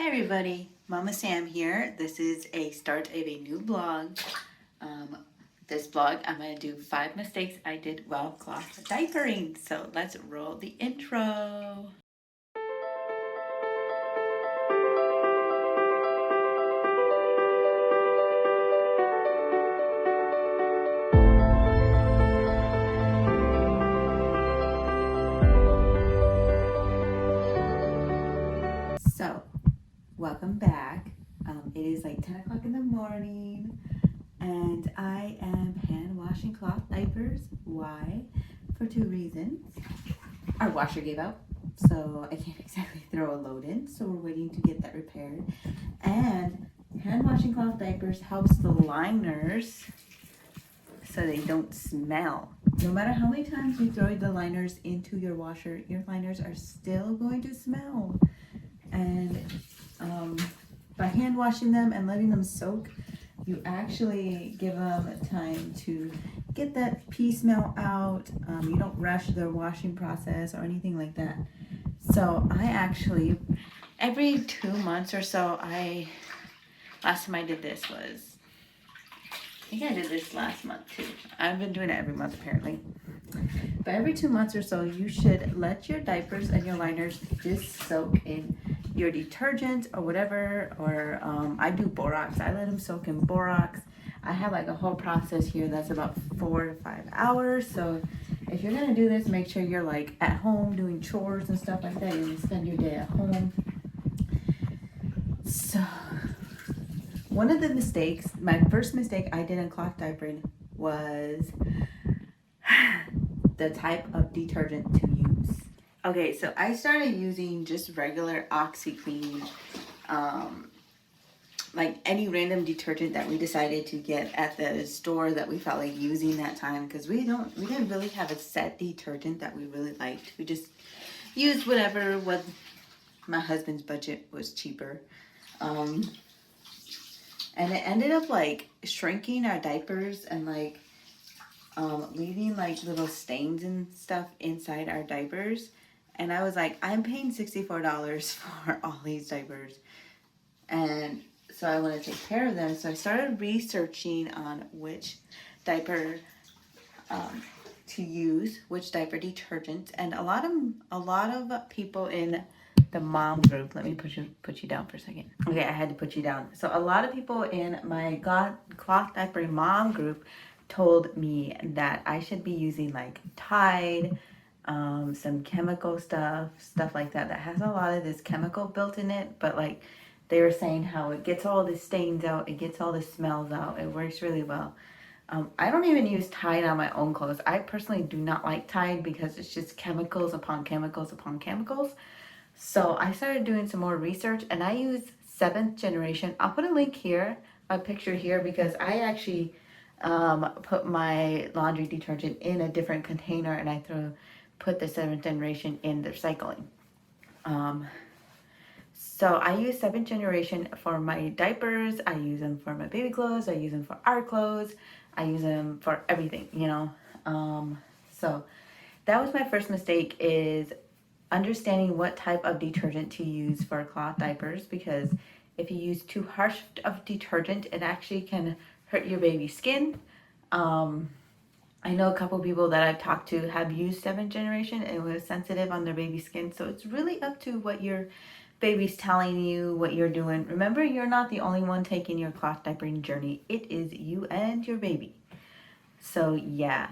Hey everybody, Mama Sam here. This is a start of a new blog. This blog, I'm going to do 5 mistakes I did while cloth diapering. So let's roll the intro. So, welcome back. It is like 10 o'clock in the morning and I am hand washing cloth diapers. Why? For 2 reasons. Our washer gave out, so I can't exactly throw a load in, so we're waiting to get that repaired. And hand washing cloth diapers helps the liners so they don't smell. No matter how many times you throw the liners into your washer, your liners are still going to smell. And by hand washing them and letting them soak, you actually give them time to get that pee smell out. You don't rush the washing process or anything like that. So I actually, every 2 months or so, last time I did this was, I think I did this last month too. I've been doing it every month apparently. But every 2 months or so, you should let your diapers and your liners just soak in your detergent or whatever, or I do borax. I let them soak in borax. I have like a whole process here that's about 4 to 5 hours. So if you're gonna do this, make sure you're like at home doing chores and stuff like that. You spend your day at home. So one of the mistakes, my first mistake I did in cloth diapering was the type of detergent to use. Okay, so I started using just regular OxiClean, like any random detergent that we decided to get at the store that we felt like using that time, because we didn't really have a set detergent that we really liked. We just used whatever was my husband's budget was cheaper. And it ended up like shrinking our diapers and like leaving like little stains and stuff inside our diapers. And I was like, I'm paying $64 for all these diapers. And so I want to take care of them. So I started researching on which diaper to use, which diaper detergent. And a lot of people in the mom group, let me put you down for a second. Okay, I had to put you down. So a lot of people in my cloth diaper mom group told me that I should be using like Tide, some chemical stuff like that has a lot of this chemical built in it, but like they were saying how it gets all the stains out, it gets all the smells out, it works really well. I don't even use Tide on my own clothes. I personally do not like Tide because it's just chemicals upon chemicals upon chemicals. So I started doing some more research and I use 7th generation. I'll put a link here, a picture here, because I actually put my laundry detergent in a different container and I put the 7th generation in the recycling. So I use 7th generation for my diapers. I use them for my baby clothes. I use them for our clothes. I use them for everything, you know. So that was my first mistake, is understanding what type of detergent to use for cloth diapers, because if you use too harsh of detergent, it actually can hurt your baby's skin. I know a couple people that I've talked to have used 7th generation and it was sensitive on their baby's skin. So it's really up to what your baby's telling you, what you're doing. Remember, you're not the only one taking your cloth diapering journey. It is you and your baby. So yeah.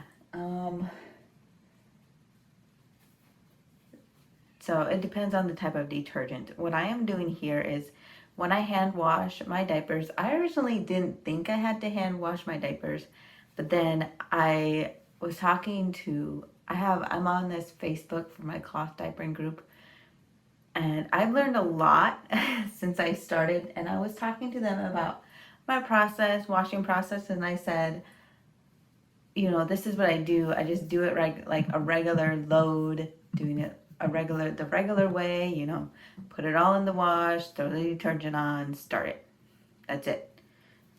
So it depends on the type of detergent. What I am doing here is when I hand wash my diapers, I originally didn't think I had to hand wash my diapers, but then I was talking to, I'm on this Facebook for my cloth diapering group, and I've learned a lot since I started, and I was talking to them about my washing process, and I said, you know, this is what I do. I just do it like a regular load, doing it the regular way, you know, put it all in the wash, throw the detergent on, start it. That's it,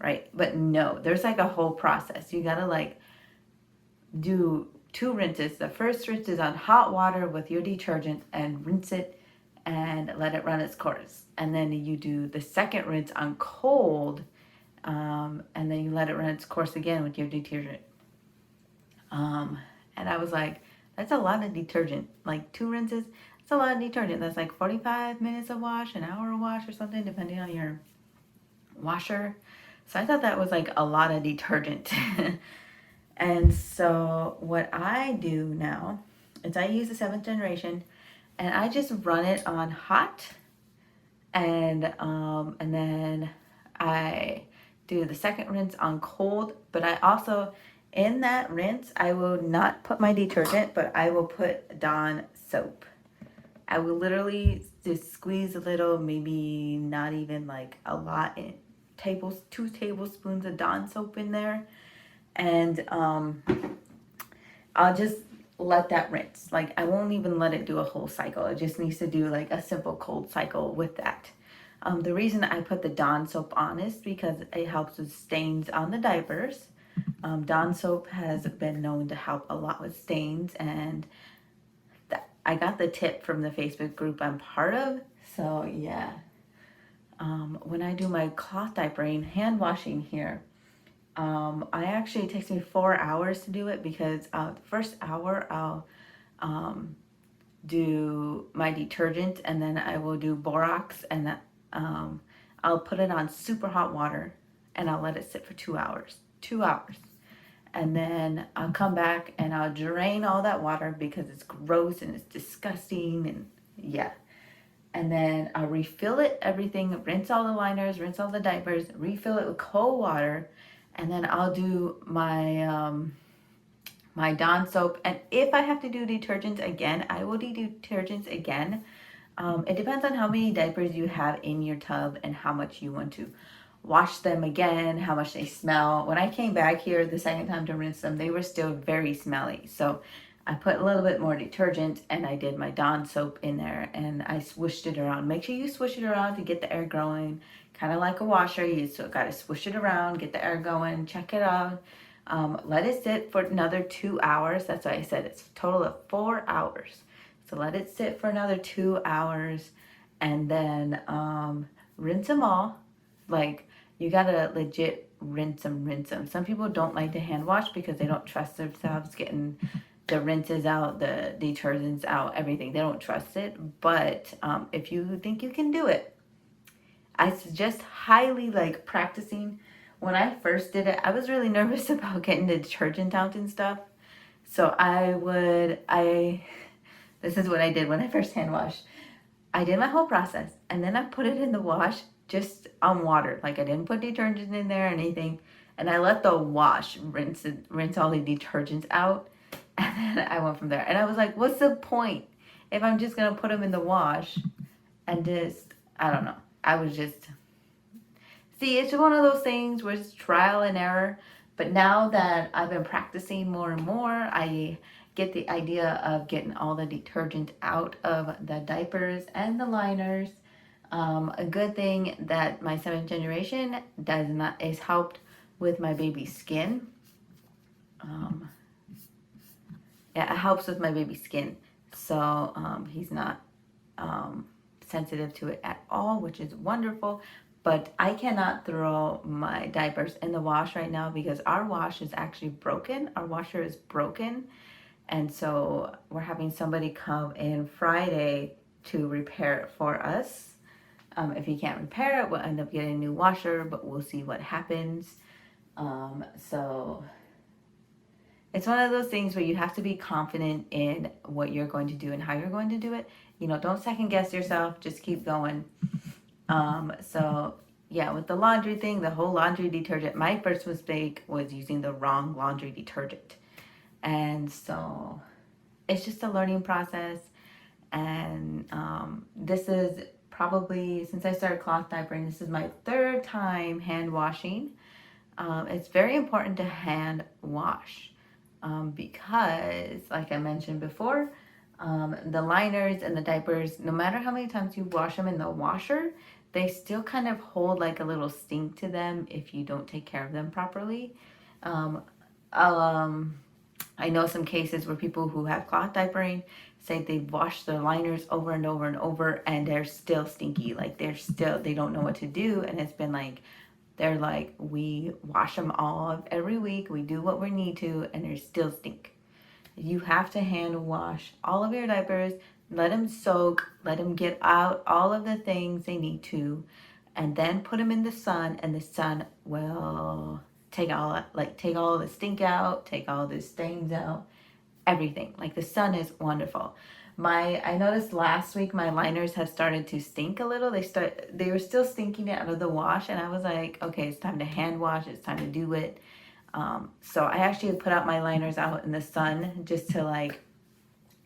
right? But no, there's like a whole process. You gotta like do 2 rinses. The first rinse is on hot water with your detergent and rinse it and let it run its course. And then you do the second rinse on cold, and then you let it run its course again with your detergent. And I was like, that's a lot of detergent. Like 2 rinses, that's a lot of detergent. That's like 45 minutes of wash, an hour of wash or something, depending on your washer. So I thought that was like a lot of detergent. And so what I do now is I use the 7th generation, and I just run it on hot, and then I do the second rinse on cold. But I also, in that rinse, I will not put my detergent, but I will put Dawn soap. I will literally just squeeze a little, maybe not even like a lot, 2 tablespoons of Dawn soap in there, and I'll just let that rinse. Like, I won't even let it do a whole cycle. It just needs to do like a simple cold cycle with that. The reason I put the Dawn soap on is because it helps with stains on the diapers. Dawn soap has been known to help a lot with stains, and I got the tip from the Facebook group I'm part of. So yeah, when I do my cloth diapering, hand washing here, I actually, it takes me 4 hours to do it, because the first hour I'll do my detergent, and then I will do borax, and that I'll put it on super hot water, and I'll let it sit for 2 hours. 2 hours. And then I'll come back and I'll drain all that water because it's gross and it's disgusting, and yeah. And then I'll refill it, everything, rinse all the liners, rinse all the diapers, refill it with cold water, and then I'll do my my Dawn soap. And if I have to do detergent again, I will do detergents again. It depends on how many diapers you have in your tub and how much you want to wash them again, how much they smell. When I came back here the second time to rinse them, they were still very smelly. So I put a little bit more detergent, and I did my Dawn soap in there, and I swished it around. Make sure you swish it around to get the air going. Kind of like a washer, you still got to swish it around, get the air going, check it out. Let it sit for another 2 hours. That's why I said it's a total of 4 hours. So let it sit for another 2 hours, and then rinse them all. Like, you gotta legit rinse them. Some people don't like to hand wash because they don't trust themselves getting the rinses out, the detergents out, everything. They don't trust it. But if you think you can do it, I suggest highly, like, practicing. When I first did it, I was really nervous about getting the detergent out and stuff. So this is what I did when I first hand washed. I did my whole process, and then I put it in the wash just on water. Like, I didn't put detergent in there or anything. And I let the wash rinse all the detergents out. And then I went from there. And I was like, what's the point if I'm just going to put them in the wash and just, I don't know. I was just, see, it's one of those things where it's trial and error. But now that I've been practicing more and more, I get the idea of getting all the detergent out of the diapers and the liners. A good thing that my 7th generation does not is helped with my baby's skin. Yeah, it helps with my baby's skin, so he's not sensitive to it at all, which is wonderful. But I cannot throw my diapers in the wash right now because our wash is actually broken. Our washer is broken, and so we're having somebody come in Friday to repair it for us. If he can't repair it, we'll end up getting a new washer, but we'll see what happens. So it's one of those things where you have to be confident in what you're going to do and how you're going to do it. You know, don't second guess yourself, just keep going. So yeah, with the laundry thing, the whole laundry detergent, my first mistake was using the wrong laundry detergent. And so it's just a learning process. And this is probably, since I started cloth diapering, this is my 3rd time hand washing. It's very important to hand wash because, like I mentioned before, the liners and the diapers, no matter how many times you wash them in the washer, they still kind of hold like a little stink to them if you don't take care of them properly. I know some cases where people who have cloth diapering say they've washed their liners over and over and over and they're still stinky. Like they don't know what to do. And it's been like, they're like, we wash them all every week. We do what we need to, and they still stink. You have to hand wash all of your diapers, let them soak, let them get out all of the things they need to, and then put them in the sun, and the sun will take all the stink out, take all the stains out, everything. Like, the sun is wonderful. I noticed last week my liners have started to stink a little. They were still stinking out of the wash, and I was like, okay, it's time to hand wash, it's time to do it. So I actually put out my liners out in the sun just to like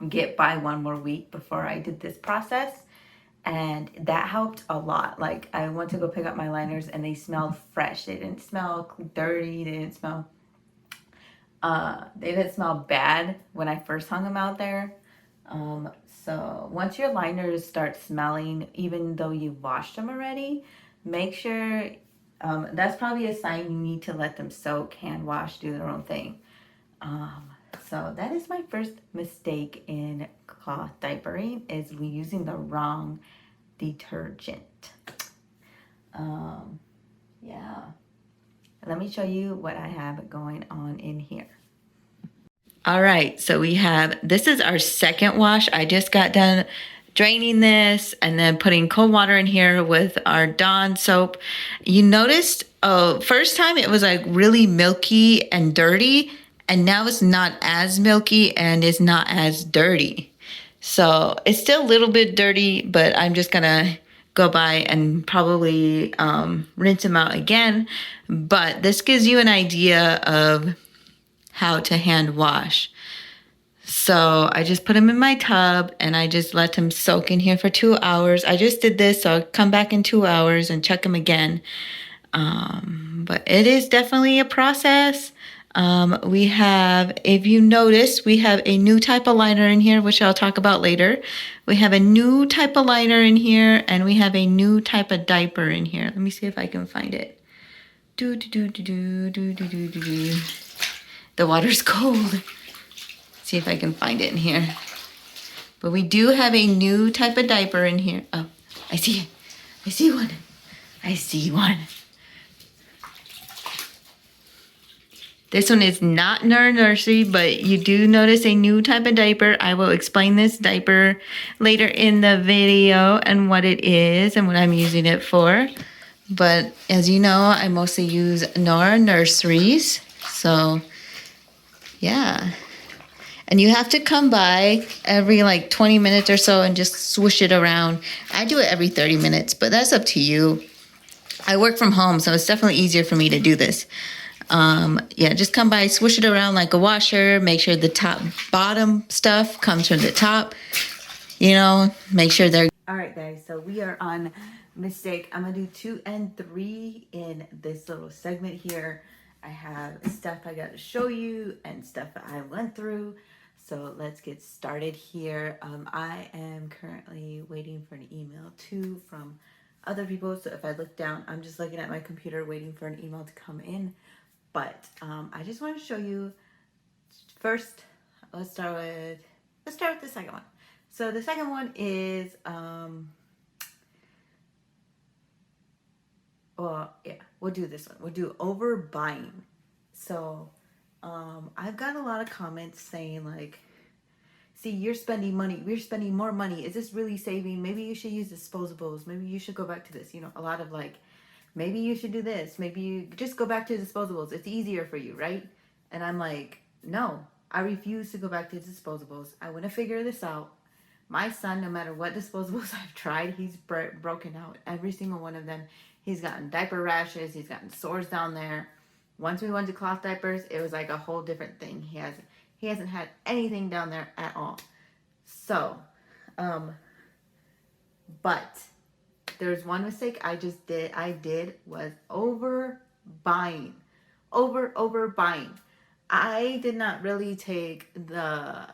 get by one more week before I did this process. And that helped a lot. Like, I went to go pick up my liners and they smelled fresh. They didn't smell dirty. They didn't smell bad when I first hung them out there. So once your liners start smelling, even though you washed them already, make sure that's probably a sign you need to let them soak, hand wash, do their own thing. So that is my first mistake in cloth diapering, is using the wrong detergent. Yeah. Let me show you what I have going on in here. All right, so this is our second wash. I just got done draining this and then putting cold water in here with our Dawn soap. You noticed, first time it was like really milky and dirty, and now it's not as milky and it's not as dirty. So it's still a little bit dirty, but I'm just gonna go by and probably rinse them out again. But this gives you an idea of how to hand wash. So I just put them in my tub and I just let them soak in here for 2 hours. I just did this, so I'll come back in 2 hours and check them again. But it is definitely a process. If you notice, we have a new type of liner in here, which I'll talk about later. We have a new type of liner in here, and we have a new type of diaper in here. Let me see if I can find it. The water's cold. See if I can find it in here. But we do have a new type of diaper in here. Oh, I see it. I see one. I see one. This one is not in our nursery, but you do notice a new type of diaper. I will explain this diaper later in the video and what it is and what I'm using it for. But as you know, I mostly use Nora nurseries. So, yeah. And you have to come by every like 20 minutes or so and just swoosh it around. I do it every 30 minutes, but that's up to you. I work from home, so it's definitely easier for me to do this. Yeah, just come by, swoosh it around like a washer. Make sure the bottom stuff comes from the top. You know, make sure they're... All right, guys, so we are on mistake. I'm going to do 2 and 3 in this little segment here. I have stuff I got to show you and stuff that I went through. So let's get started here. I am currently waiting for an email too from other people. So if I look down, I'm just looking at my computer waiting for an email to come in. But I just want to show you first. Let's start with the second one. So the second one is well, yeah, we'll do this one. We'll do overbuying. So I've got a lot of comments saying like, see, you're spending money. We're spending more money. Is this really saving? Maybe you should use disposables. Maybe you should go back to this. You know, a lot of like, maybe you should do this. Maybe you just go back to disposables. It's easier for you, right? And I'm like, no, I refuse to go back to disposables. I want to figure this out. My son, no matter what disposables I've tried, he's broken out. Every single one of them. He's gotten diaper rashes. He's gotten sores down there. Once we went to cloth diapers, it was like a whole different thing. He hasn't had anything down there at all. So, but there's one mistake I did was overbuying. Overbuying. I did not really take the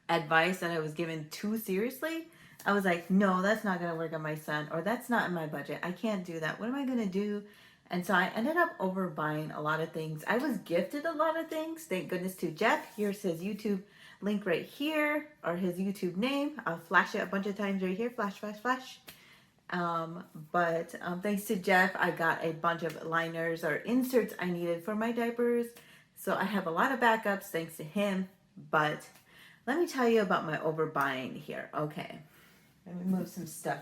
advice that I was given too seriously. I was like, no, that's not going to work on my son, or that's not in my budget. I can't do that. What am I going to do? And so I ended up overbuying a lot of things. I was gifted a lot of things. Thank goodness to Jeff. Here says YouTube. link right here, or his YouTube name. I'll flash it a bunch of times right here. Flash, flash, flash. But thanks to Jeff, I got a bunch of liners or inserts I needed for my diapers. So I have a lot of backups thanks to him. But let me tell you about my overbuying here. Okay, let me move some stuff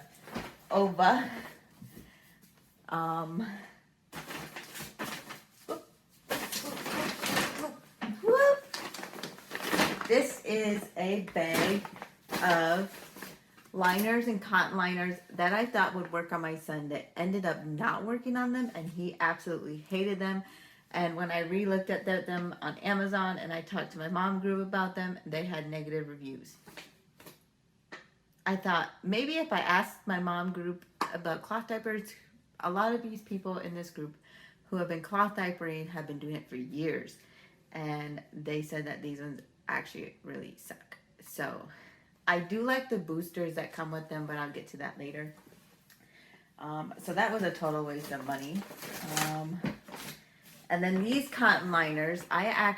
over. This is a bag of liners and cotton liners that I thought would work on my son that ended up not working on them, and he absolutely hated them. And when I re-looked at them on Amazon and I talked to my mom group about them, they had negative reviews. I thought maybe if I asked my mom group about cloth diapers, a lot of these people in this group who have been cloth diapering have been doing it for years, and they said that these ones actually really suck. So I do like the boosters that come with them, but I'll get to that later. So that was a total waste of money. And then these cotton liners, I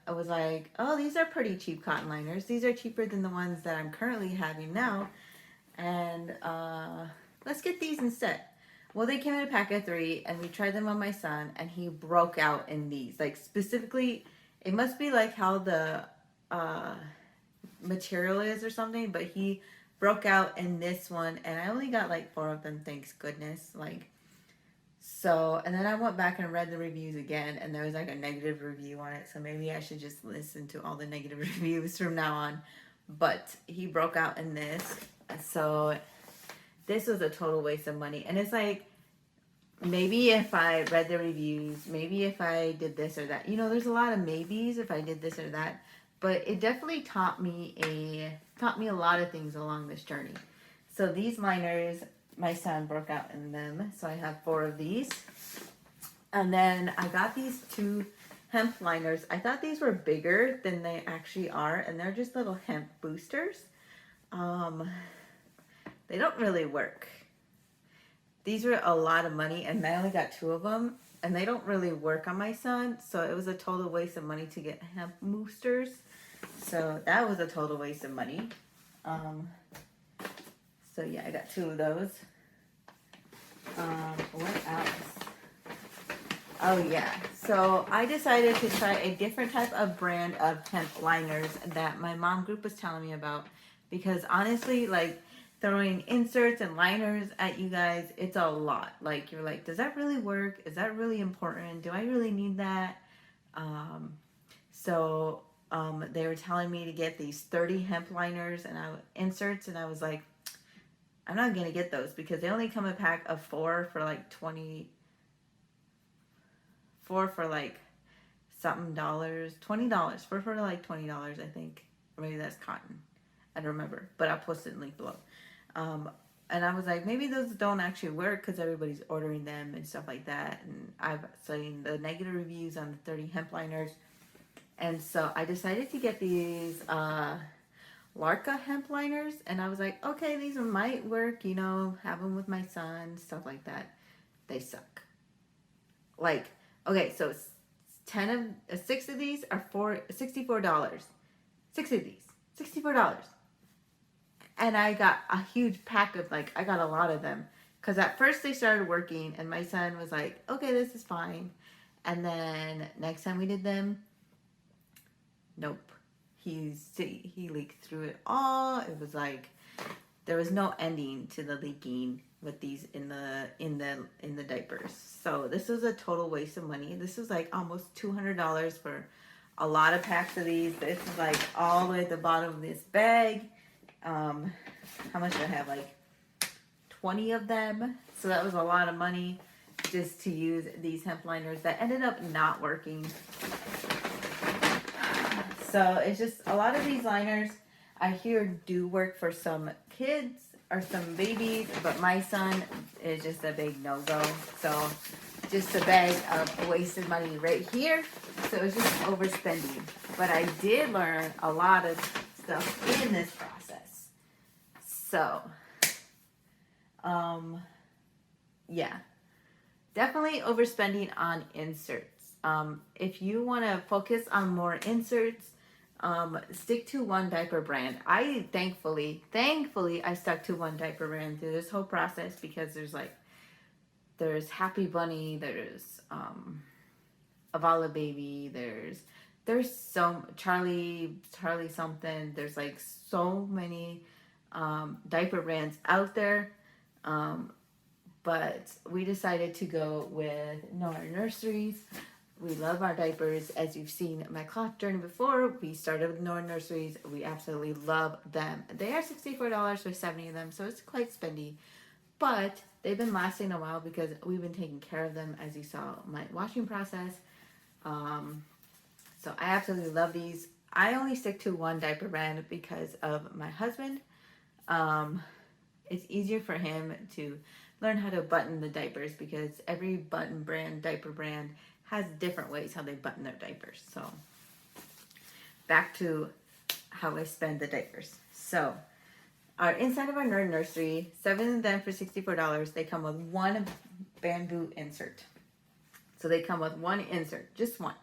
was like, oh, these are pretty cheap cotton liners. These are cheaper than the ones that I'm currently having now. And let's get these instead. Well, they came in a pack of 3, and we tried them on my son, and he broke out in these. Like, specifically, it must be like how the material is or something, but he broke out in this one, and I only got like 4 of them, thanks goodness. Like, so, and then I went back and read the reviews again, and there was like a negative review on it, so maybe I should just listen to all the negative reviews from now on. But he broke out in this, so this was a total waste of money. And it's like, maybe if I read the reviews, maybe if I did this or that, you know, there's a lot of maybes if I did this or that, but it definitely taught me a lot of things along this journey. So these liners, my son broke out in them, so I have 4 of these. And then I got these 2 hemp liners. I thought these were bigger than they actually are, and they're just little hemp boosters. They don't really work. These were a lot of money, and I only got 2 of them, and they don't really work on my son, so it was a total waste of money to get hemp boosters. So that was a total waste of money. So yeah, I got 2 of those. What else? Oh yeah, so I decided to try a different type of brand of hemp liners that my mom group was telling me about, because honestly, like, throwing inserts and liners at you guys, it's a lot. Like, you're like, does that really work? Is that really important? Do I really need that? They were telling me to get these 30 hemp liners and inserts, and I was like, I'm not gonna get those because they only come a pack of 4 for like $20 something dollars, $20, 4 for like $20, I think, or maybe that's cotton. I don't remember, but I'll post it in link below. And I was like, maybe those don't actually work because everybody's ordering them and stuff like that. And I've seen the negative reviews on the 30 hemp liners. And so I decided to get these Larka hemp liners. And I was like, okay, these might work, you know, have them with my son, stuff like that. They suck. Like, okay, so 6 of these are $64. 6 of these, $64. And I got a huge pack of, like, I got a lot of them. Because at first they started working, and my son was like, okay, this is fine. And then next time we did them, nope. He leaked through it all. It was like, there was no ending to the leaking with these in the diapers. So this was a total waste of money. This was like almost $200 for a lot of packs of these. This is like all the way at the bottom of this bag. How much did I have? Like 20 of them. So that was a lot of money just to use these hemp liners that ended up not working. So it's just a lot of these liners I hear do work for some kids or some babies, but my son is just a big no-go. So just a bag of wasted money right here. So it was just overspending. But I did learn a lot of stuff in this process. So, yeah, definitely overspending on inserts. If you want to focus on more inserts, stick to one diaper brand. I thankfully, I stuck to one diaper brand through this whole process because there's Happy Bunny, there's Avala Baby, there's so Charlie something. There's like so many diaper brands out there. But we decided to go with Nora Nurseries. We love our diapers. As you've seen my cloth journey before, we started with Nora Nurseries. We absolutely love them. They are $64 for 70 of them, so it's quite spendy. But they've been lasting a while because we've been taking care of them, as you saw my washing process. So I absolutely love these. I only stick to one diaper brand because of my husband. It's easier for him to learn how to button the diapers because every diaper brand has different ways how they button their diapers. So back to how I spend the diapers. So our inside of our Nerd Nursery, 7 of them for $64. They come with one bamboo insert. So they come with one insert, just one.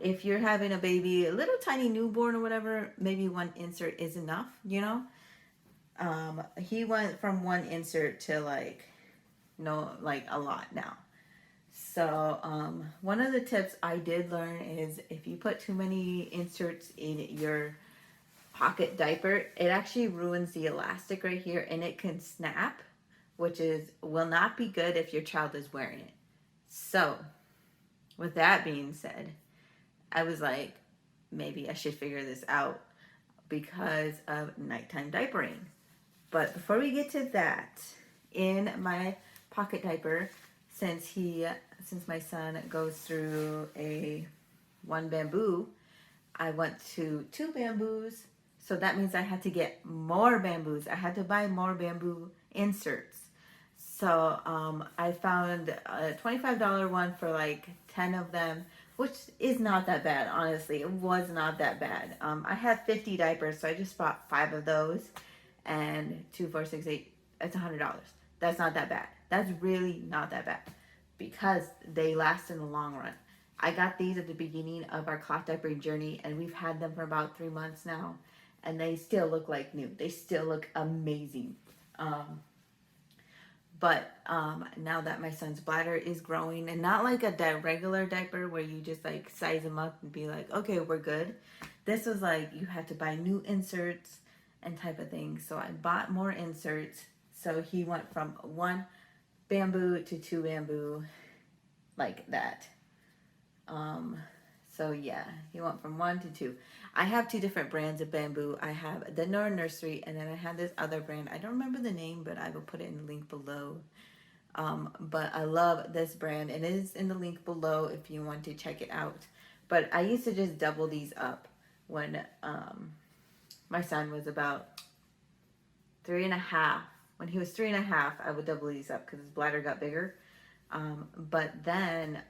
If you're having a baby, a little tiny newborn or whatever, maybe one insert is enough, you know. He went from one insert to like a lot now. So one of the tips I did learn is if you put too many inserts in your pocket diaper, it actually ruins the elastic right here and it can snap, which will not be good if your child is wearing it. So with that being said, I was like, maybe I should figure this out because of nighttime diapering. But before we get to that, in my pocket diaper, since my son goes through one bamboo, I went to 2 bamboos. So that means I had to get more bamboos. I had to buy more bamboo inserts. So I found a $25 one for like 10 of them, which is not that bad, honestly. It was not that bad. I had 50 diapers, so I just bought 5 of those. And 2, 4, 6, 8, that's $100. That's not that bad. That's really not that bad because they last in the long run. I got these at the beginning of our cloth diapering journey, and we've had them for about 3 months now, and they still look like new. They still look amazing. But now that my son's bladder is growing, and not like a regular diaper where you just like size him up and be like, okay, we're good. This was like you had to buy new inserts and type of thing. So I bought more inserts. So he went from 1 bamboo to 2 bamboo, like that. So yeah, he went from 1 to 2. I have 2 different brands of bamboo. I have the Nora Nursery, and then I have this other brand. I don't remember the name, but I will put it in the link below. But I love this brand, and it is in the link below if you want to check it out. But I used to just double these up when my son was about 3.5. When he was 3.5, I would double these up because his bladder got bigger. But then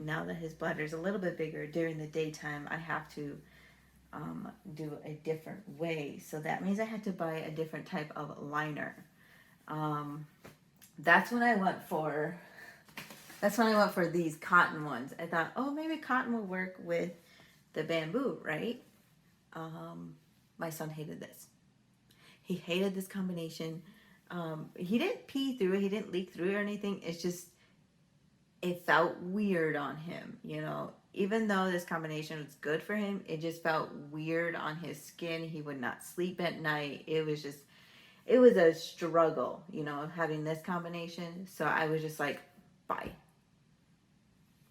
now that his bladder is a little bit bigger during the daytime, I have to do a different way. So that means I had to buy a different type of liner. That's when I went for these cotton ones. I thought, oh, maybe cotton will work with the bamboo, right? My son hated this. He hated this combination. He didn't pee through it. He didn't leak through it or anything. It's just, it felt weird on him, you know. Even though this combination was good for him, it just felt weird on his skin. He would not sleep at night. It was a struggle, you know, having this combination. So I was just like, bye.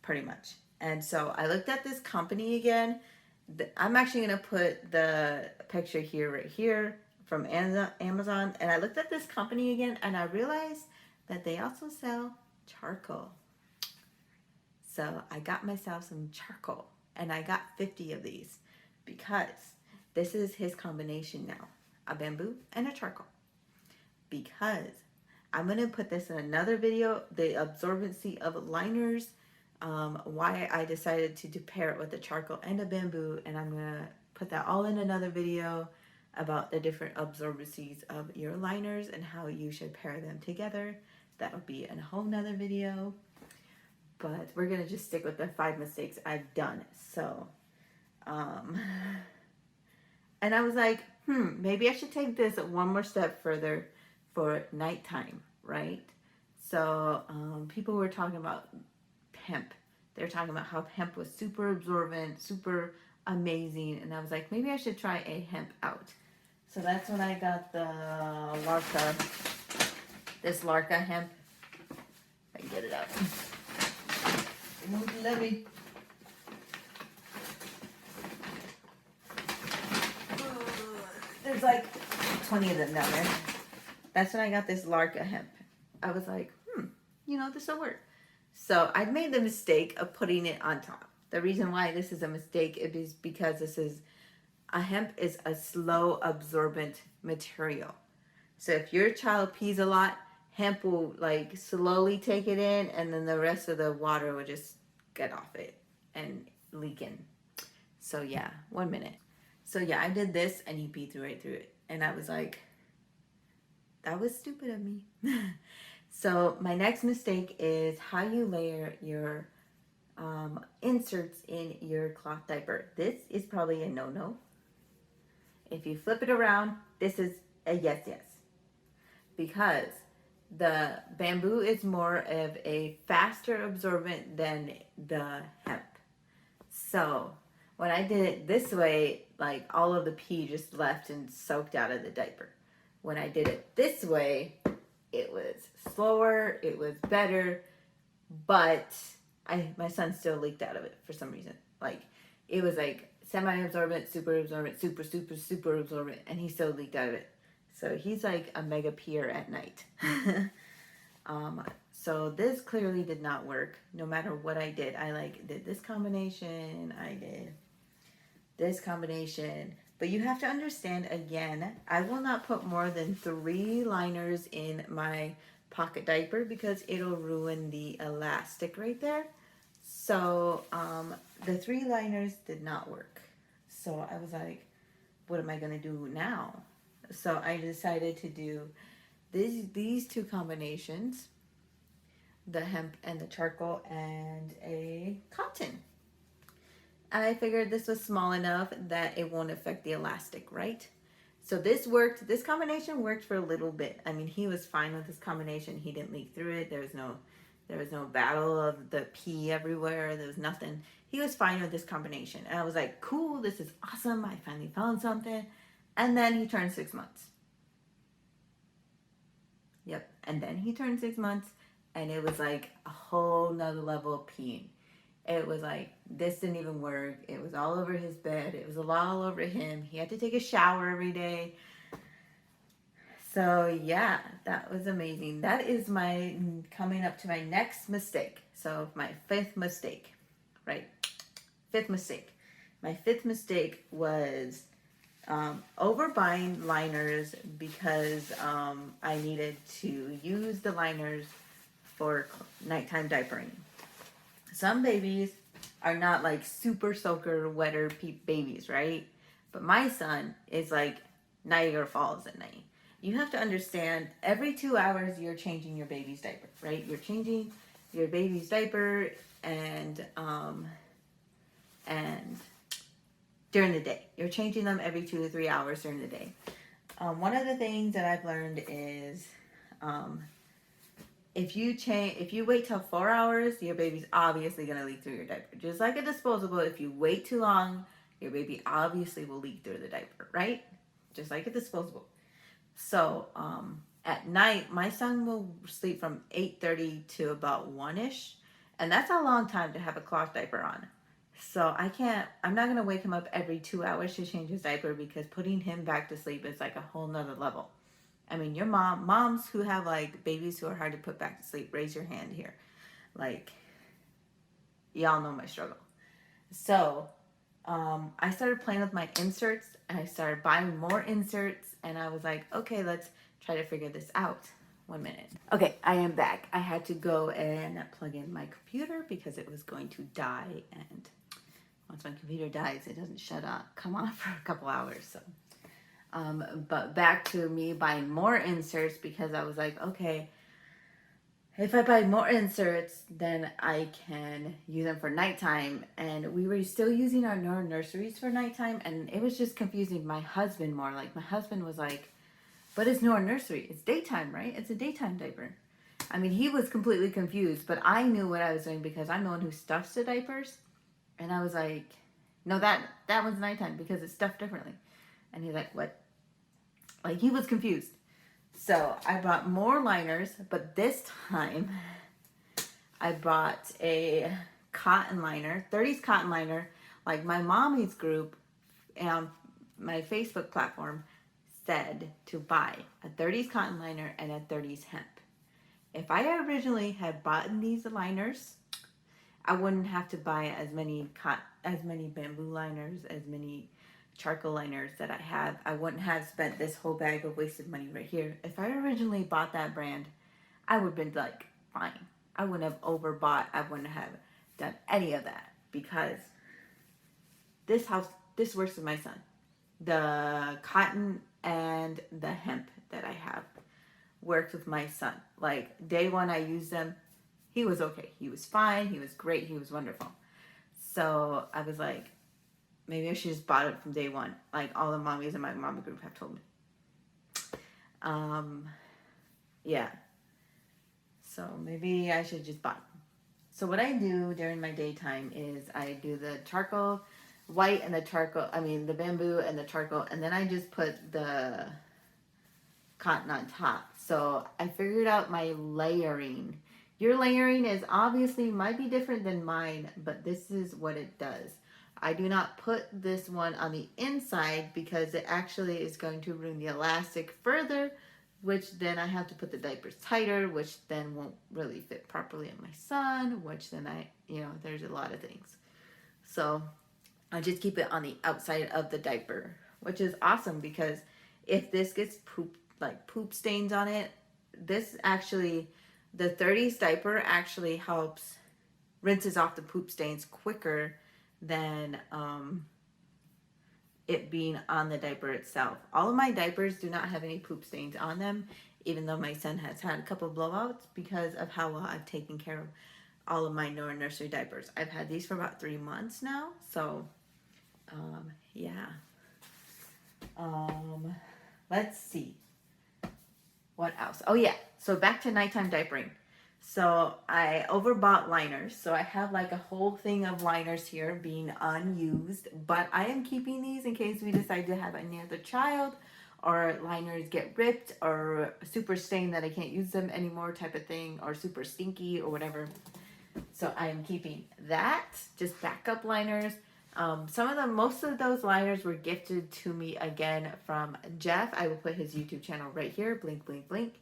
Pretty much. And so I looked at this company again. I'm actually going to put the picture here, right here, from Amazon. And I looked at this company again, and I realized that they also sell charcoal. So I got myself some charcoal, and I got 50 of these because this is his combination now, a bamboo and a charcoal. Because I'm going to put this in another video, the absorbency of liners, why I decided to pair it with the charcoal and a bamboo, and I'm going to put that all in another video about the different absorbencies of your liners and how you should pair them together. That'll be in a whole nother video. But we're going to just stick with the 5 mistakes I've done. So, And I was like, maybe I should take this one more step further for nighttime, right? So people were talking about hemp. They were talking about how hemp was super absorbent, super amazing. And I was like, maybe I should try a hemp out. So that's when I got the this Larka hemp. I can get it out. It won't let me. There's like 20 of them down there. That's when I got this Larka hemp. I was like, this will work. So I made the mistake of putting it on top. The reason why this is a mistake is because hemp is a slow absorbent material. So if your child pees a lot, hemp will like slowly take it in, and then the rest of the water will just get off it and leak in. So yeah, 1 minute. So yeah, I did this and he peed right through it. And I was like, that was stupid of me. So my next mistake is how you layer your inserts in your cloth diaper. This is probably a no-no. If you flip it around, this is a yes. Because the bamboo is more of a faster absorbent than the hemp. So when I did it this way, like all of the pee just left and soaked out of the diaper. When I did it this way, it was slower, it was better, but my son still leaked out of it for some reason. Like it was like semi-absorbent, super absorbent, super absorbent, and he still leaked out of it. So he's like a mega peer at night. So this clearly did not work. No matter what I did, I did this combination, I did this combination. But you have to understand, again, I will not put more than 3 liners in my pocket diaper because it'll ruin the elastic right there. So the 3 liners did not work. So I was like, what am I going to do now? So I decided to do these 2 combinations, the hemp and the charcoal and a cotton. I figured this was small enough that it won't affect the elastic, right? So this worked. This combination worked for a little bit. I mean, he was fine with this combination. He didn't leak through it. There was no battle of the pee everywhere. There was nothing. He was fine with this combination. And I was like, cool, this is awesome. I finally found something. And then he turned 6 months. Yep. And then he turned 6 months, and it was like a whole nother level of peeing. It was like, this didn't even work. It was all over his bed. It was all over him. He had to take a shower every day. So yeah, that was amazing. That is my coming up to my next mistake. So my 5th mistake, right? 5th mistake. My 5th mistake was overbuying liners because I needed to use the liners for nighttime diapering. Some babies are not like super soaker, wetter babies, right? But my son is like Niagara Falls at night. You have to understand, every 2 hours you're changing your baby's diaper, right? You're changing your baby's diaper and during the day. You're changing them every 2 to 3 hours during the day. One of the things that I've learned is if you wait till 4 hours, your baby's obviously going to leak through your diaper. Just like a disposable, if you wait too long, your baby obviously will leak through the diaper, right? Just like a disposable. So at night, my son will sleep from 8:30 to about 1-ish. And that's a long time to have a cloth diaper on. So I'm not going to wake him up every 2 hours to change his diaper, because putting him back to sleep is like a whole nother level. I mean, your moms who have like babies who are hard to put back to sleep, raise your hand here. Like, y'all know my struggle. So I started playing with my inserts, and I started buying more inserts, and I was like, okay, let's try to figure this out. 1 minute. Okay, I am back. I had to go and plug in my computer because it was going to die, and once my computer dies, it doesn't come on for a couple hours. So but back to me buying more inserts, because I was like, okay, if I buy more inserts, then I can use them for nighttime. And we were still using our nurseries for nighttime, and it was just confusing my husband more. Like, my husband was like, but it's no nursery. It's daytime, right? It's a daytime diaper. I mean, he was completely confused, but I knew what I was doing because I'm the one who stuffs the diapers. And I was like, no, that one's nighttime because it's stuffed differently. And he's like, what? Like, he was confused. So I bought more liners, but this time I bought a cotton liner, 30s cotton liner, like my mommy's group and my Facebook platform said to buy a 30s cotton liner and a 30s hemp. If I originally had bought these liners, I wouldn't have to buy as many bamboo liners, as many charcoal liners that I have. I wouldn't have spent this whole bag of wasted money right here. If I originally bought that brand, I would have been like, fine. I wouldn't have overbought. I wouldn't have done any of that because this works with my son. The cotton and the hemp that I have worked with my son. Like, day one I used them, he was okay. He was fine. He was great. He was wonderful. So I was like, maybe I should just bought it from day one. Like, all the mommies in my mama group have told me. Yeah. So maybe I should just buy them. So what I do during my daytime is I do the charcoal white and the bamboo and the charcoal, and then I just put the cotton on top. So I figured out my layering. Your layering is obviously might be different than mine, but this is what it does. I do not put this one on the inside because it actually is going to ruin the elastic further, which then I have to put the diapers tighter, which then won't really fit properly on my son, which then there's a lot of things. So I just keep it on the outside of the diaper, which is awesome because if this gets poop stains on it, the 30s diaper actually rinses off the poop stains quicker than it being on the diaper itself. All of my diapers do not have any poop stains on them, even though my son has had a couple blowouts because of how well I've taken care of all of my nursery diapers. I've had these for about 3 months now, so yeah. Let's see. What else? Oh yeah, so back to nighttime diapering. So I overbought liners. So I have like a whole thing of liners here being unused, but I am keeping these in case we decide to have any other child or liners get ripped or super stained that I can't use them anymore type of thing, or super stinky or whatever. So I am keeping that, just backup liners. Most of those liners were gifted to me again from Jeff. I will put his YouTube channel right here. Blink, blink, blink.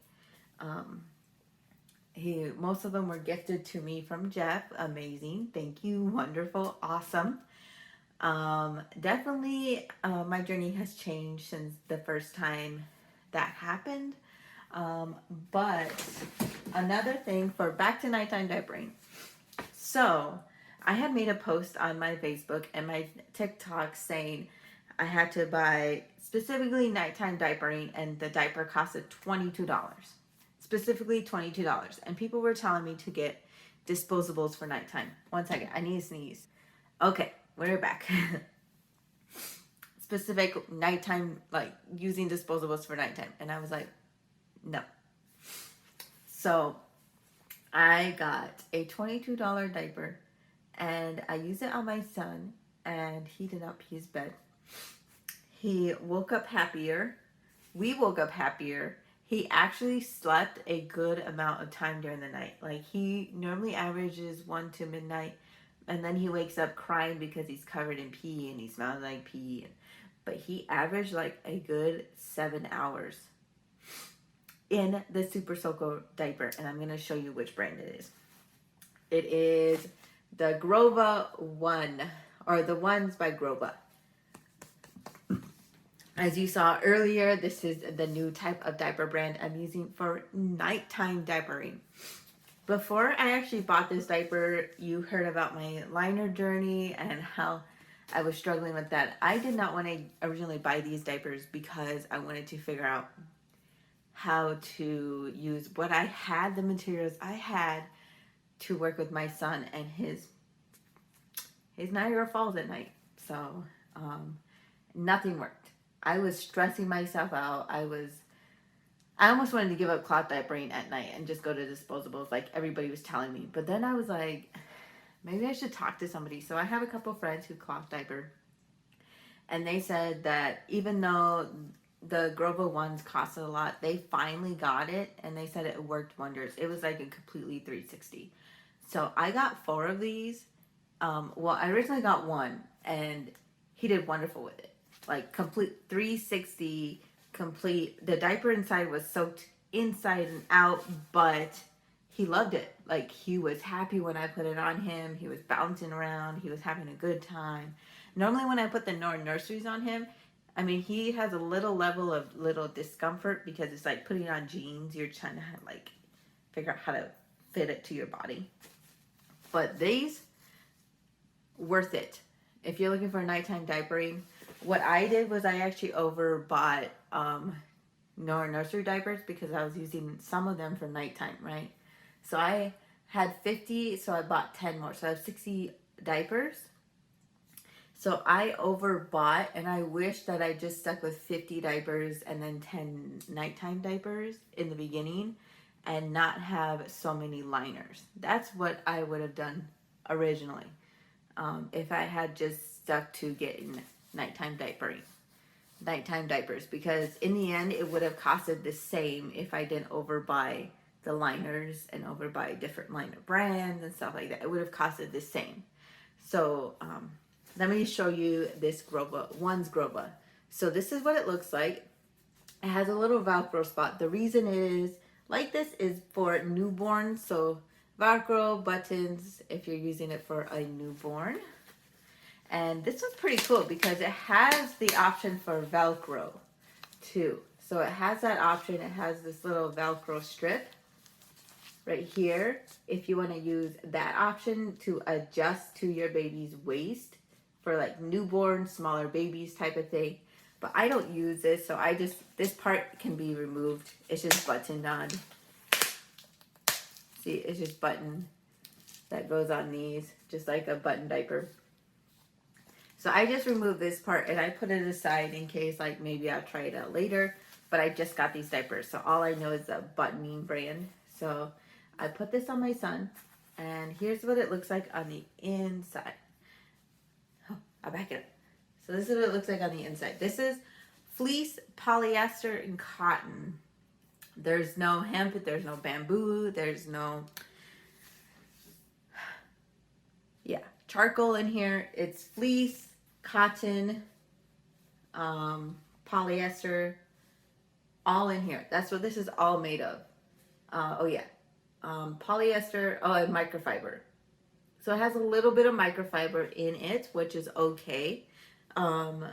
Most of them were gifted to me from Jeff. Amazing. Thank you. Wonderful. Awesome. Definitely, my journey has changed since the first time that happened. But another thing for back to nighttime diapering. So I had made a post on my Facebook and my TikTok saying I had to buy specifically nighttime diapering, and the diaper costed $22. Specifically $22. And people were telling me to get disposables for nighttime. One second, I need to sneeze. Okay, we're back. Specific nighttime, like using disposables for nighttime. And I was like, no. So I got a $22 diaper and I used it on my son, and he did not pee his bed. He woke up happier. We woke up happier. He actually slept a good amount of time during the night. Like, he normally averages 1 to midnight, and then he wakes up crying because he's covered in pee and he smells like pee. But he averaged like a good 7 hours in the Super Soaker diaper, and I'm going to show you which brand it is. It is the GroVia One, or the ones by GroVia. As you saw earlier, this is the new type of diaper brand I'm using for nighttime diapering. Before I actually bought this diaper, you heard about my liner journey and how I was struggling with that. I did not want to originally buy these diapers because I wanted to figure out how to use what I had, the materials I had to work with my son and his Niagara Falls at night. So nothing worked. I was stressing myself out. I almost wanted to give up cloth diapering at night and just go to disposables like everybody was telling me. But then I was like, maybe I should talk to somebody. So I have a couple friends who cloth diaper, and they said that even though the GroVia ones costed a lot, they finally got it, and they said it worked wonders. It was like a completely 360. So I got 4 of these. Well, I originally got 1, and he did wonderful with it. Like complete 360, complete. The diaper inside was soaked inside and out, but he loved it. Like, he was happy when I put it on him. He was bouncing around. He was having a good time. Normally when I put the nurseries on him, I mean, he has a little level of little discomfort because it's like putting on jeans. You're trying to like figure out how to fit it to your body. But these, worth it. If you're looking for nighttime diapering, what I did was I actually overbought nursery diapers because I was using some of them for nighttime, right? So I had 50, so I bought 10 more. So I have 60 diapers. So I overbought, and I wish that I just stuck with 50 diapers and then 10 nighttime diapers in the beginning and not have so many liners. That's what I would have done originally if I had just stuck to getting nighttime diapers, because in the end it would have costed the same if I didn't overbuy the liners and overbuy different liner brands and stuff like that. It would have costed the same. So let me show you this GroVia. So this is what it looks like. It has a little Velcro spot. The reason it is like this is for newborns. So Velcro buttons if you're using it for a newborn. And this was pretty cool because it has the option for Velcro too. So it has that option. It has this little Velcro strip right here if you want to use that option to adjust to your baby's waist for like newborn, smaller babies type of thing. But I don't use this, so this part can be removed. It's just buttoned on. See, it's just button that goes on these, just like a button diaper. So I just removed this part and I put it aside in case like maybe I'll try it out later. But I just got these diapers, so all I know is the buttoning brand. So I put this on my son, and here's what it looks like on the inside. Oh, I'll back it up. So this is what it looks like on the inside. This is fleece, polyester, and cotton. There's no hemp, there's no bamboo, there's no, charcoal in here. It's fleece, cotton, polyester, all in here. That's what this is all made of. Polyester, and microfiber. So it has a little bit of microfiber in it, which is okay. And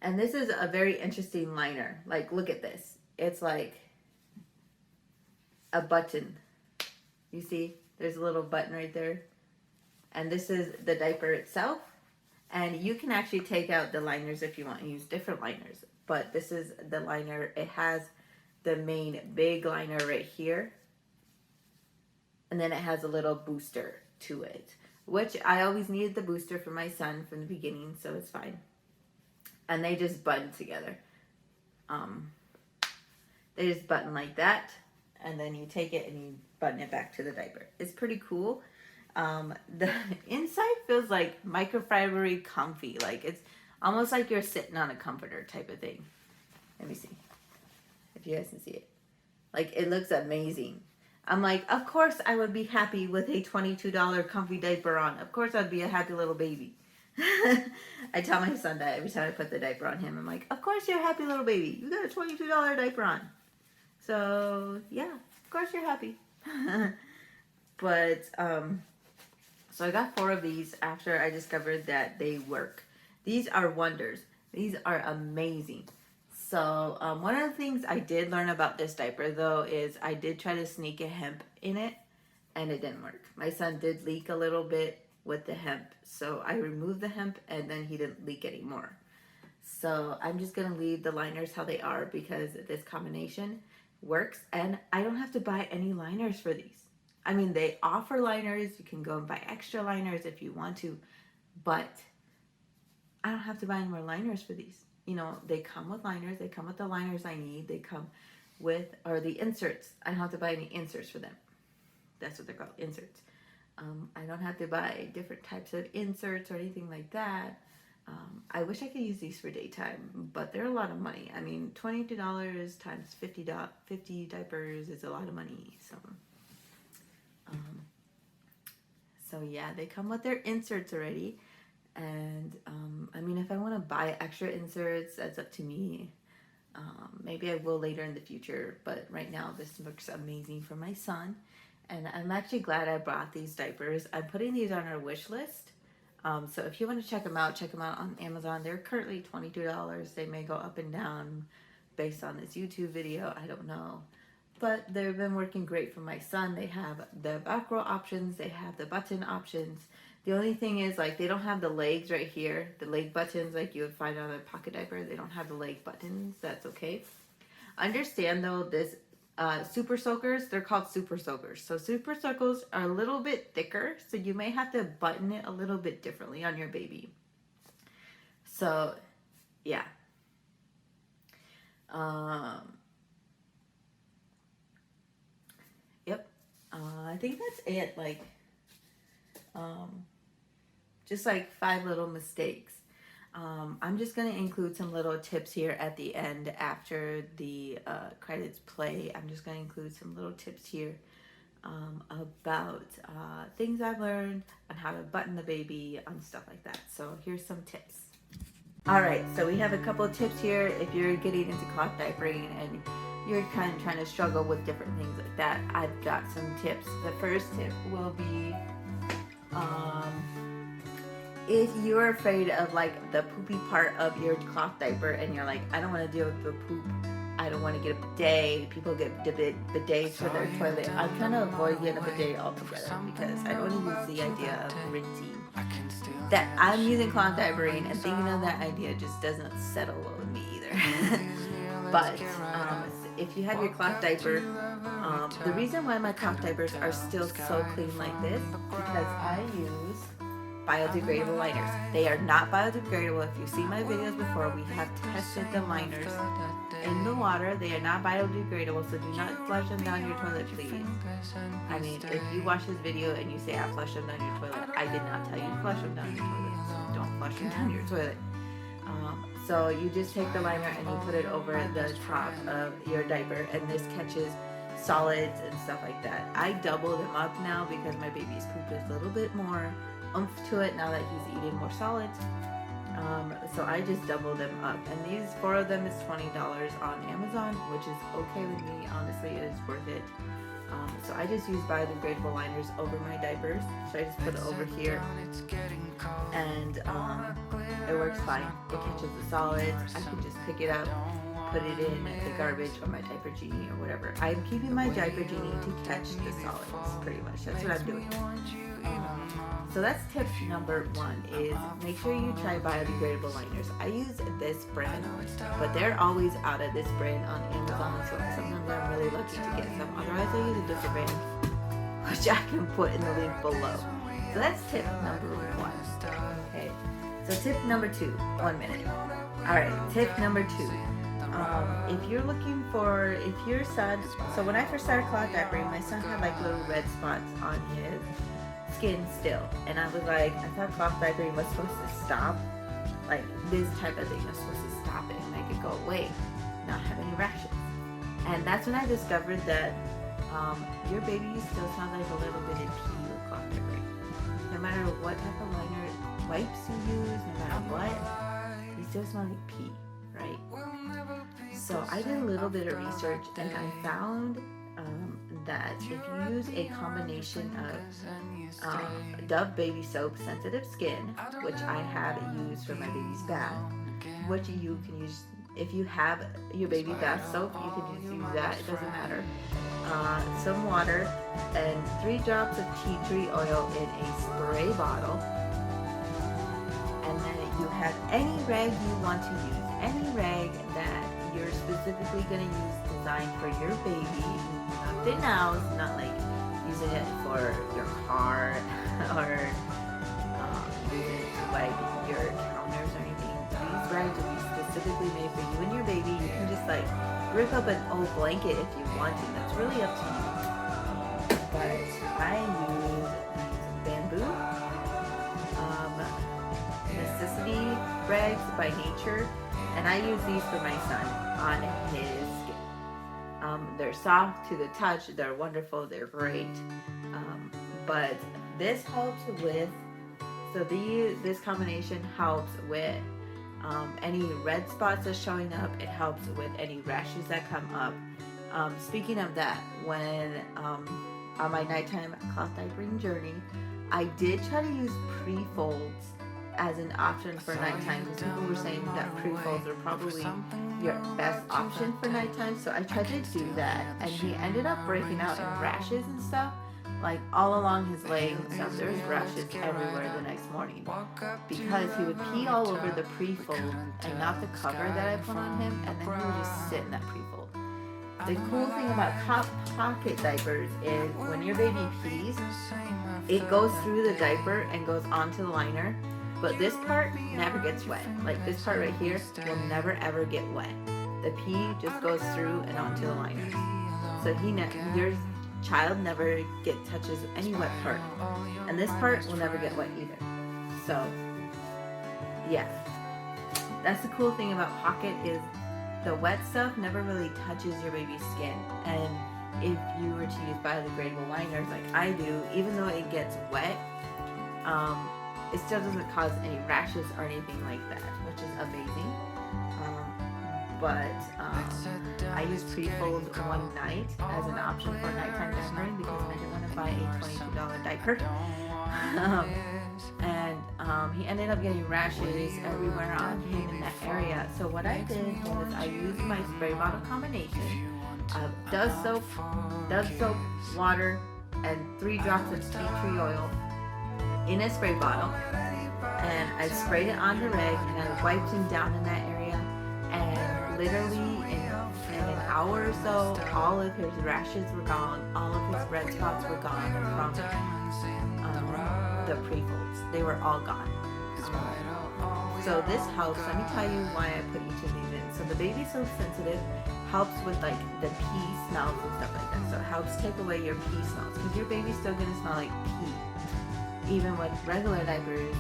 this is a very interesting liner. Like, look at this. It's like a button. You see? There's a little button right there. And this is the diaper itself. And you can actually take out the liners if you want to use different liners. But this is the liner. It has the main big liner right here. And then it has a little booster to it, which I always needed the booster for my son from the beginning, so it's fine. And they just button together. They just button like that, and then you take it and you button it back to the diaper. It's pretty cool. The inside feels like microfibery comfy. Like, it's almost like you're sitting on a comforter type of thing. Let me see if you guys can see it. Like, it looks amazing. I'm like, of course I would be happy with a $22 comfy diaper on. Of course I'd be a happy little baby. I tell my son that every time I put the diaper on him. I'm like, of course you're a happy little baby. You got a $22 diaper on. So, yeah, of course you're happy. But, so I got 4 of these after I discovered that they work. These are wonders. These are amazing. So one of the things I did learn about this diaper though is I did try to sneak a hemp in it and it didn't work. My son did leak a little bit with the hemp. So I removed the hemp and then he didn't leak anymore. So I'm just going to leave the liners how they are because this combination works, and I don't have to buy any liners for these. I mean, they offer liners. You can go and buy extra liners if you want to, but I don't have to buy any more liners for these. You know, they come with liners. They come with the liners I need. They come with, or the inserts. I don't have to buy any inserts for them. That's what they're called, inserts. I don't have to buy different types of inserts or anything like that. I wish I could use these for daytime, but they're a lot of money. I mean, $22 times 50 diapers is a lot of money. So yeah, they come with their inserts already. And I mean, if I want to buy extra inserts, that's up to me. Maybe I will later in the future, but right now this looks amazing for my son. And I'm actually glad I bought these diapers. I'm putting these on our wish list. So if you want to check them out on Amazon. They're currently $22. They may go up and down based on this YouTube video. I don't know. But they've been working great for my son. They have the back row options. They have the button options. The only thing is, like, they don't have the legs right here. The leg buttons like you would find on a pocket diaper. They don't have the leg buttons. That's okay. Understand, though, this super soakers, they're called super soakers. So super soakers are a little bit thicker, so you may have to button it a little bit differently on your baby. So yeah. Yep. I think that's it. Like, just like 5 little mistakes. I'm just going to include some little tips here at the end after the credits play. I'm just going to include some little tips here about things I've learned on how to button the baby, on stuff like that. So here's some tips. All right, so we have a couple of tips here if you're getting into cloth diapering and you're kind of trying to struggle with different things like that. I've got some tips. The first tip will be if you're afraid of like the poopy part of your cloth diaper and you're like, I don't want to deal with the poop, I don't want to get a bidet. People get bidets for their toilet. I'm trying to avoid getting a bidet altogether because I don't want to use the idea of rinsing. That I'm using cloth diapering and thinking of that idea just doesn't settle well with me either. But if you have your cloth diaper, the reason why my cloth diapers are still so clean like this because I use biodegradable liners. They are not biodegradable. If you've seen my videos before, we have tested the liners in the water. They are not biodegradable, so do not flush them down your toilet, please. I mean, if you watch this video and you say I flush them down your toilet, I did not tell you to flush them down your toilet, so don't flush them down your toilet. So you just take the liner and you put it over the top of your diaper, and this catches solids and stuff like that. I double them up now because my baby's poop is a little bit more oomph to it now that he's eating more solids. So I just double them up, and these 4 of them is $20 on Amazon, which is okay with me. Honestly, it is worth it. So I just use biodegradable liners over my diapers. So I just put it over here, and it works fine. It catches the solids. I can just pick it up, put it in the garbage or my diaper genie or whatever. I'm keeping my diaper genie to catch the solids, pretty much. That's what I'm doing. So that's tip number 1 is make sure you try biodegradable liners. I use this brand, but they're always out of this brand on Amazon, so sometimes I'm really lucky to get some. Otherwise I use a different brand, which I can put in the link below. So that's tip number 1. Okay, so tip number 2, 1 minute. Alright, tip number 2. If you're looking for, if your son, so when I first started cloth diapering, my son had like little red spots on his skin still, and I was like, I thought cloth diapering was supposed to stop, like this type of thing was supposed to stop it and make it go away, not have any rashes. And that's when I discovered that your baby still smells like a little bit of pee with cloth diapering. No matter what type of liner wipes you use, no matter what, you still smell like pee, right? So I did a little bit of research, and I found that if you use a combination of Dove baby soap sensitive skin, which I have used for my baby's bath, which you can use if you have your baby bath soap, you can just use that, it doesn't matter. Some water and 3 drops of tea tree oil in a spray bottle, and and then you have any rag you want to use, any rag that you're specifically going to use designed for your baby. Nothing else, not like using it for your car or using it to wipe your counters or anything. These rags will be specifically made for you and your baby. You can just like rip up an old blanket if you want to. That's really up to you. But I use these bamboo necessity rags by Nature, and I use these for my son on his skin. They're soft to the touch, they're wonderful, they're great. But this helps with, this combination helps with any red spots that's showing up. It helps with any rashes that come up. Speaking of that, when on my nighttime cloth diapering journey, I did try to use pre-folds as an option for nighttime, because people were saying that pre-folds are probably your best option for nighttime. So I tried to do that, and he ended up breaking out in rashes and stuff, like all along his legs and stuff. There was rashes everywhere the next morning because he would pee all over the pre-fold and not the cover that I put on him, and then he would just sit in that pre-fold. The cool thing about pocket diapers is when your baby pees, it goes through the diaper and goes onto the liner, but this part never gets wet. Like this part right here will never ever get wet. The pee just goes through and onto the liner. So your child never touches any wet part, and this part will never get wet either. So yeah, that's the cool thing about pocket, is the wet stuff never really touches your baby's skin. And if you were to use biodegradable liners like I do, even though it gets wet, it still doesn't cause any rashes or anything like that, which is amazing. But I used pre-fold one night as an option for nighttime diapering because I didn't want to buy a $22 diaper. And he ended up getting rashes everywhere on him in that area. So what I did was I used my spray bottle combination of Dove soap, water, and 3 drops of tea tree oil in a spray bottle, and I sprayed it on the rag, and I wiped him down in that area, and literally in an hour or so, all of his rashes were gone, all of his red spots were gone from the pre-folds. They were all gone. So this helps. Let me tell you why I put each of these in. So the baby's so sensitive, helps with like the pee smells and stuff like that. So it helps take away your pee smells, because your baby's still gonna smell like pee. Even with regular diapers,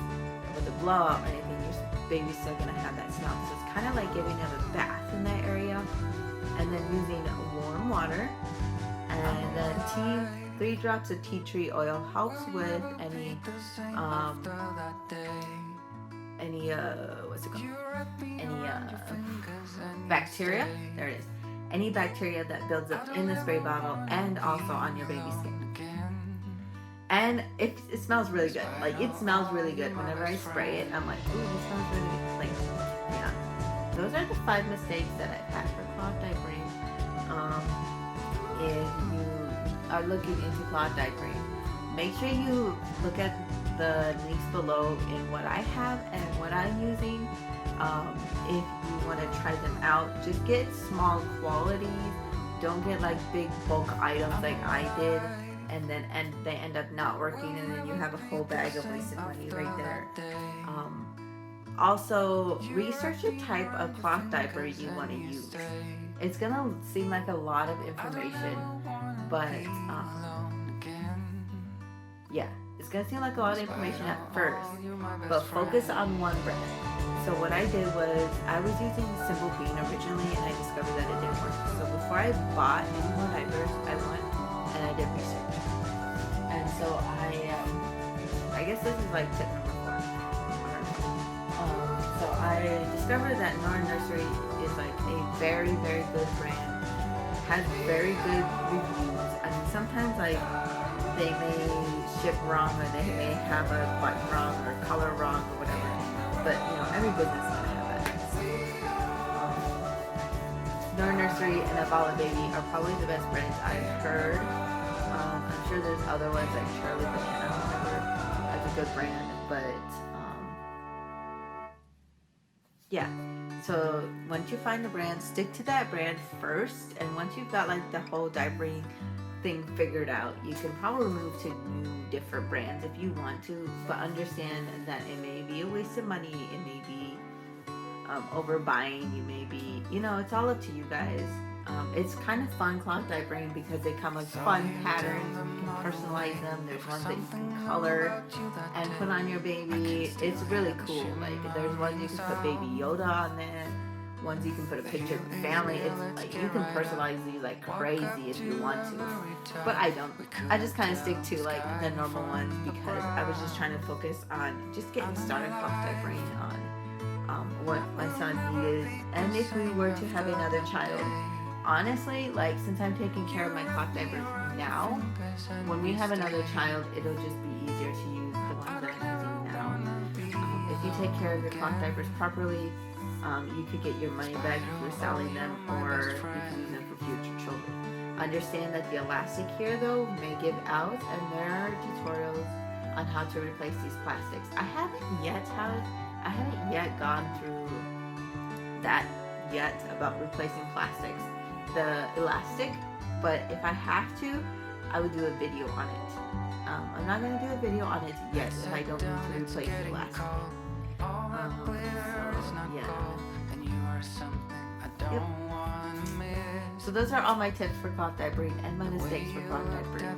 with a blowout or anything, your baby's still gonna have that smell. So it's kind of like giving them a bath in that area, and then using warm water, and then 3 drops of tea tree oil helps with any bacteria. There it is. Any bacteria that builds up in the spray bottle and also on your baby's skin. And it smells really good. Like, it smells really good. Whenever I spray it, I'm like, ooh, this smells really good. Like, yeah. Those are the 5 mistakes that I've had for cloth diapering. If you are looking into cloth diapering, make sure you look at the links below in what I have and what I'm using. If you want to try them out, just get small quantities. Don't get like big bulk items like I did, and they end up not working, and then you have a whole bag of wasted money right there. Also, research the type of cloth diaper you want to use. It's gonna seem like a lot of information, but yeah, it's gonna seem like a lot of information at first, but focus on one brand. So what I did was, I was using Simple Bean originally, and I discovered that it didn't work. So before I bought any more diapers, I went and I did research. And so I guess this is like tip number 4. So I discovered that Nora Nursery is like a very, very good brand. Has very good reviews. I mean, sometimes like they may ship wrong, or they may have a button wrong or color wrong or whatever. But you know, every business is gonna have that. Nora Nursery and Abala Baby are probably the best brands I've heard. I'm sure there's other ones like Charlie Banana or whatever. That's a good brand, but yeah. So once you find the brand, stick to that brand first. And once you've got like the whole diapering thing figured out, you can probably move to new different brands if you want to. But understand that it may be a waste of money. It may be overbuying. You may be, it's all up to you guys. It's kind of fun cloth diapering because they come with fun patterns. You can personalize them. There's ones that you can color and put on your baby. It's really cool. Like there's ones you can put Baby Yoda on there. Ones you can put a picture of the family. It's like you can personalize these like crazy if you want to. But I don't. I just kind of stick to like the normal ones because I was just trying to focus on just getting started cloth diapering on what my son needed. And if we were to have another child, honestly, like since I'm taking care of my cloth diapers now, when we have another child, it'll just be easier to use the ones that I'm using now. If you take care of your cloth diapers properly, you could get your money back if you're selling them, or you can use them for future children. Understand that the elastic here though may give out, and there are tutorials on how to replace these plastics. I haven't yet gone through that yet about replacing plastics, the elastic, but if I have to, I would do a video on it. I'm not going to do a video on it yet if I don't need to replace the elastic. Yep. So those are all my tips for cloth diapering and my mistakes for cloth diapering.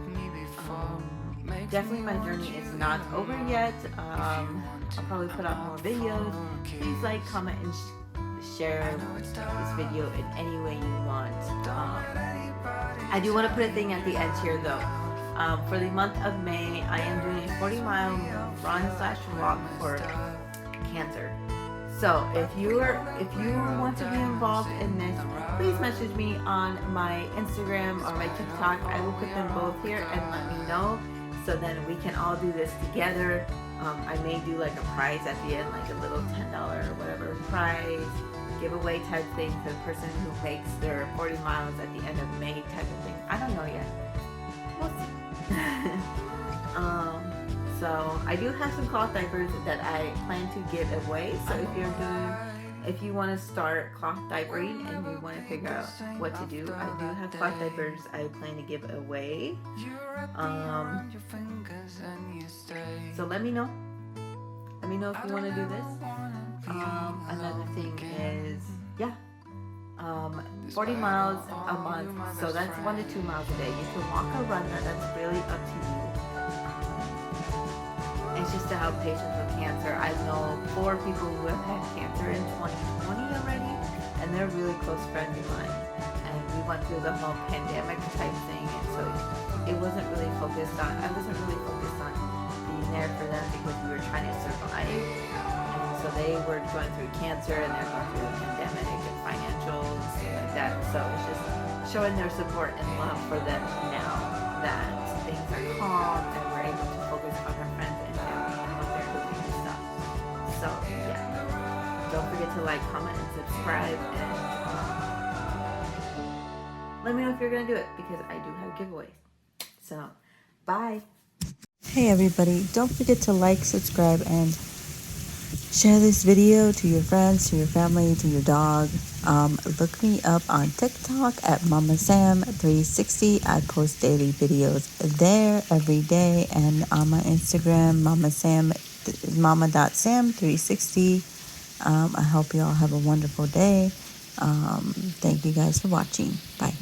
Definitely my journey is not over yet. I'll probably put out more videos. Please like, comment, and share this video in any way you want. I do want to put a thing at the end here though. For the month of May, I am doing a 40-mile run/walk for cancer. So if you want to be involved in this, please message me on my Instagram or my TikTok. I will put them both here and let me know, so then we can all do this together. I may do like a prize at the end, like a little $10 or whatever prize giveaway type thing for the person who makes their 40 miles at the end of May type of thing. I don't know yet. We'll see. So I do have some cloth diapers that I plan to give away. So if you want to start cloth diapering and you want to figure out what to do, I do have cloth diapers I plan to give away. So let me know. Let me know if you want to do this. Another thing is, 40 miles a month. So that's 1 to 2 miles a day. You can walk or run. That's really up to you. It's just to help patients with cancer. I know 4 people who have had cancer in 2020 already, and they're really close friends of mine. And we went through the whole pandemic type thing, and so I wasn't really focused on being there for them because we were trying to survive. And so they were going through cancer, and they're going through the pandemic and financials and like that. So it's just showing their support and love for them now that things are calm and we're able to focus on our friends and family and what they're doing and stuff. So don't forget to like, comment, and subscribe, and let me know if you're gonna do it because I do have giveaways. So bye. Hey everybody, don't forget to like, subscribe, and share this video to your friends, to your family, to your dog. Look me up on TikTok at Mama Sam 360. I post daily videos there every day, and on my Instagram, mama.sam360. I hope you all have a wonderful day. Thank you guys for watching. Bye.